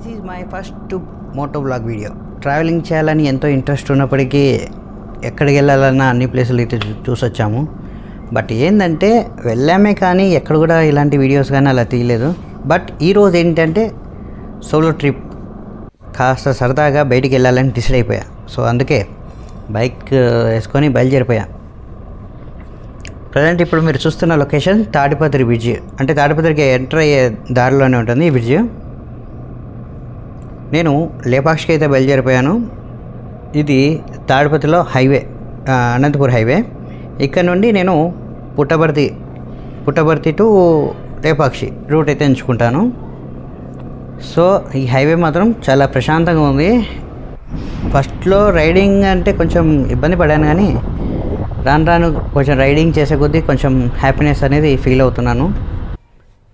This is my first moto blog video. Travelling చేయాలని ఎంతో interest ఉన్నప్పటికీ ఎక్కడికి వెళ్ళాలన్నా అన్ని ప్లేసులు అయితే చూసొచ్చాము. బట్ ఏంటంటే వెళ్ళామే కానీ ఎక్కడ కూడా ఇలాంటి వీడియోస్ కానీ అలా తీయలేదు. బట్ ఈరోజు ఏంటంటే సోలో ట్రిప్, కాస్త సరదాగా బయటికి వెళ్ళాలని డిసైడ్ అయిపోయా. సో అందుకే బైక్ వేసుకొని బయలుదేరిపోయా. ప్రజెంట్ ఇప్పుడు మీరు చూస్తున్న లొకేషన్ తాడిపత్రి బ్రిడ్జ్, అంటే తాడిపత్రికి ఎంటర్ అయ్యే దారిలోనే ఉంటుంది ఈ బ్రిడ్జ్. నేను లేపాక్షికి అయితే బయలుదేరిపోయాను. ఇది తాడిపత్రిలో హైవే, అనంతపూర్ హైవే. ఇక్కడ నుండి నేను పుట్టపర్తి టు లేపాక్షి రూట్ అయితే ఎంచుకుంటాను. సో ఈ హైవే మాత్రం చాలా ప్రశాంతంగా ఉంది. ఫస్ట్లో రైడింగ్ అంటే కొంచెం ఇబ్బంది పడాను, కానీ రాను కొంచెం రైడింగ్ చేసే కొద్దీ కొంచెం హ్యాపీనెస్ అనేది ఫీల్ అవుతున్నాను.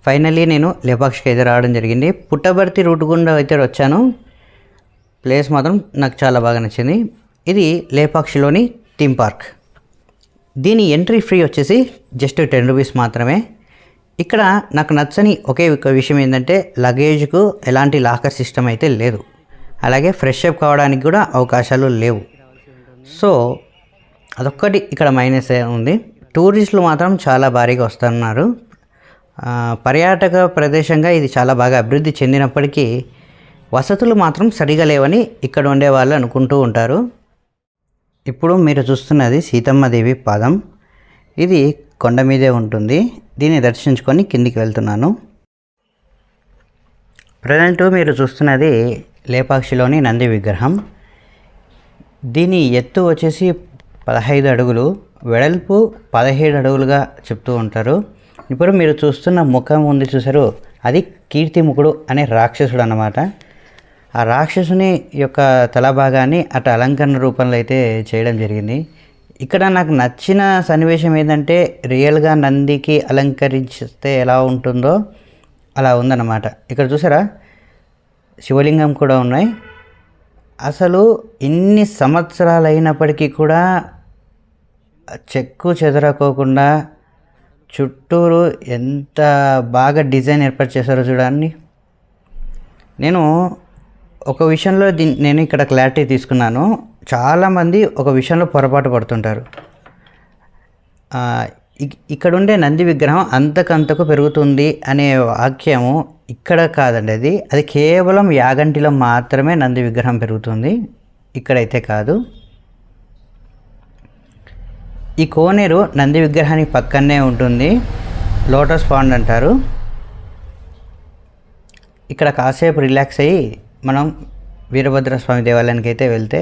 ఫైనల్లీ నేను లేపాక్షికి అయితే రావడం జరిగింది. పుట్టపర్తి రూట్ గుండా అయితే వచ్చాను. ప్లేస్ మాత్రం నాకు చాలా బాగా నచ్చింది. ఇది లేపాక్షిలోని థీమ్ పార్క్. దీని ఎంట్రీ ఫ్రీ వచ్చేసి జస్ట్ 10 రూపీస్ మాత్రమే. ఇక్కడ నాకు నచ్చని ఒకే ఒక విషయం ఏంటంటే లగేజ్కు ఎలాంటి లాకర్ సిస్టమ్ అయితే లేదు. అలాగే ఫ్రెష్ అప్ కావడానికి కూడా అవకాశాలు లేవు. సో అదొక్కటి ఇక్కడ మైనస్ ఉంది. టూరిస్టులు మాత్రం చాలా భారీగా వస్తున్నారు. పర్యాటక ప్రదేశంగా ఇది చాలా బాగా అభివృద్ధి చెందినప్పటికీ వసతులు మాత్రం సరిగా లేవని ఇక్కడ ఉండే వాళ్ళు అనుకుంటూ ఉంటారు. ఇప్పుడు మీరు చూస్తున్నది సీతమ్మదేవి పాదం. ఇది కొండ మీదే ఉంటుంది. దీన్ని దర్శించుకొని కిందికి వెళ్తున్నాను. ప్రజెంట్ మీరు చూస్తున్నది లేపాక్షిలోని నంది విగ్రహం. దీని ఎత్తు వచ్చేసి 15 అడుగులు, వెడల్పు 17 అడుగులుగా చెప్తూ ఉంటారు. ఇప్పుడు మీరు చూస్తున్న ముఖం ఉంది చూసారు, అది కీర్తిముఖుడు అనే రాక్షసుడు అన్నమాట. ఆ రాక్షసుని యొక్క తలభాగాన్ని అటు అలంకరణ రూపంలో అయితే చేయడం జరిగింది. ఇక్కడ నాకు నచ్చిన సన్నివేశం ఏంటంటే రియల్గా నందికి అలంకరిస్తే ఎలా ఉంటుందో అలా ఉందన్నమాట. ఇక్కడ చూసారా శివలింగం కూడా ఉన్నాయి. అసలు ఇన్ని సంవత్సరాలు అయినప్పటికీ కూడా చెక్కు చెదరకోకుండా చుట్టూరు ఎంత బాగా డిజైన్ ఏర్పాటు చేశారో చూడండి. నేను ఒక విషయంలో నేను ఇక్కడ క్లారిటీ తీసుకున్నాను. చాలామంది ఒక విషయంలో పొరపాటు పడుతుంటారు. ఇక్కడ ఉండే నంది విగ్రహం అంతకంతకు పెరుగుతుంది అనే వాక్యము ఇక్కడ కాదండి. అది కేవలం యాగంటిలో మాత్రమే నంది విగ్రహం పెరుగుతుంది, ఇక్కడైతే కాదు. ఈ కోనేరు నంది విగ్రహానికి పక్కనే ఉంటుంది. లోటస్ పాండ్ అంటారు. ఇక్కడ కాసేపు రిలాక్స్ అయ్యి మనం వీరభద్రస్వామి దేవాలయానికి అయితే వెళ్తే,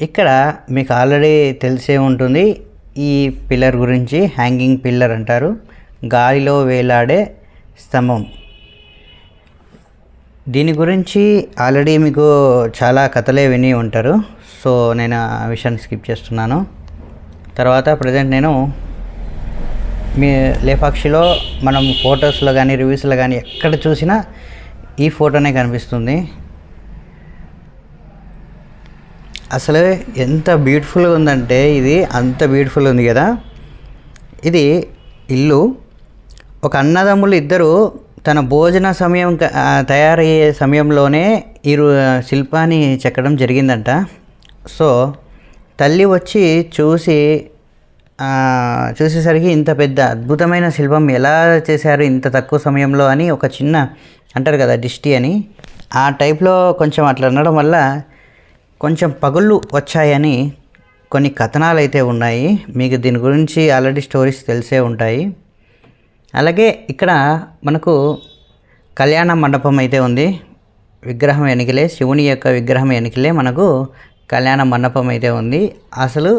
ఇక్కడ మీకు ఆల్రెడీ తెలిసే ఉంటుంది ఈ పిల్లర్ గురించి. హ్యాంగింగ్ పిల్లర్ అంటారు, గాలిలో వేలాడే స్తంభం. దీని గురించి ఆల్రెడీ మీకు చాలా కథలే విని ఉంటారు. సో నేను ఆ విషయాన్ని స్కిప్ చేస్తున్నాను. తర్వాత ప్రజెంట్ నేను మీ లేపాక్షిలో మనం ఫొటోస్లో కానీ రివ్యూస్లో కానీ ఎక్కడ చూసినా ఈ ఫోటోనే కనిపిస్తుంది. అసలు ఎంత బ్యూటిఫుల్గా ఉందంటే ఇది అంత బ్యూటిఫుల్ ఉంది కదా. ఇది ఇల్లు. ఒక అన్నదమ్ములు ఇద్దరు తన భోజన సమయం తయారయ్యే సమయంలోనే ఈ శిల్పాన్ని చెక్కడం జరిగిందంట. సో తల్లి వచ్చి చూసేసరికి ఇంత పెద్ద అద్భుతమైన శిల్పం ఎలా చేశారు ఇంత తక్కువ సమయంలో అని ఒక చిన్న అంటారు కదా దిష్టి అని, ఆ టైప్లో కొంచెం అట్లా అనడం వల్ల కొంచెం పగుళ్ళు వచ్చాయని కొన్ని కథనాలు అయితే ఉన్నాయి. మీకు దీని గురించి ఆల్రెడీ స్టోరీస్ తెలిసే ఉంటాయి. అలాగే ఇక్కడ మనకు కళ్యాణ మండపం అయితే ఉంది. విగ్రహం వెనుకలే, శివుని యొక్క విగ్రహం వెనుకలే మనకు కళ్యాణ మండపం అయితే ఉంది. అసలు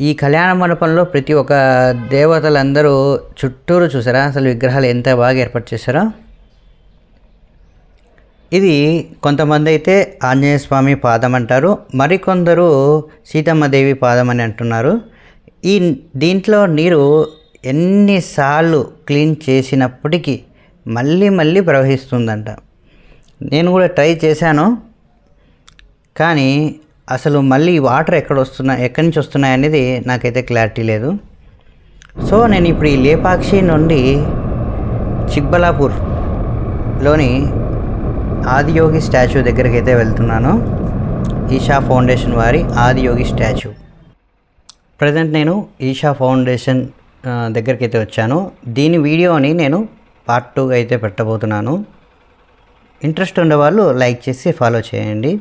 ఈ కళ్యాణ మండపంలో ప్రతి ఒక్క దేవతలందరూ చుట్టూరు చూసారా, అసలు విగ్రహాలు ఎంత బాగా ఏర్పాటు చేశారో. ఇది కొంతమంది అయితే ఆంజనేయ స్వామి పాదం అంటారు, మరికొందరు సీతమ్మదేవి పాదం అని అంటున్నారు. దీంట్లో నీరు ఎన్నిసార్లు క్లీన్ చేసినప్పటికీ మళ్ళీ ప్రవహిస్తుందంట. నేను కూడా ట్రై చేశాను, కానీ అసలు మళ్ళీ వాటర్ ఎక్కడి నుంచి వస్తున్నాయి అనేది నాకైతే క్లారిటీ లేదు. సో నేను ఇప్పుడు ఈ లేపాక్షి నుండి చిక్బలాపూర్లోని ఆదియోగి స్టాచ్యూ దగ్గరికి అయితే వెళ్తున్నాను. ఈషా ఫౌండేషన్ వారి ఆదియోగి స్టాచ్యూ. ప్రజెంట్ నేను ఈషా ఫౌండేషన్ దగ్గరికి అయితే వచ్చాను. దీని వీడియోని నేను పార్ట్ 2 అయితే పెట్టబోతున్నాను. ఇంట్రెస్ట్ ఉండేవాళ్ళు లైక్ చేసి ఫాలో చేయండి.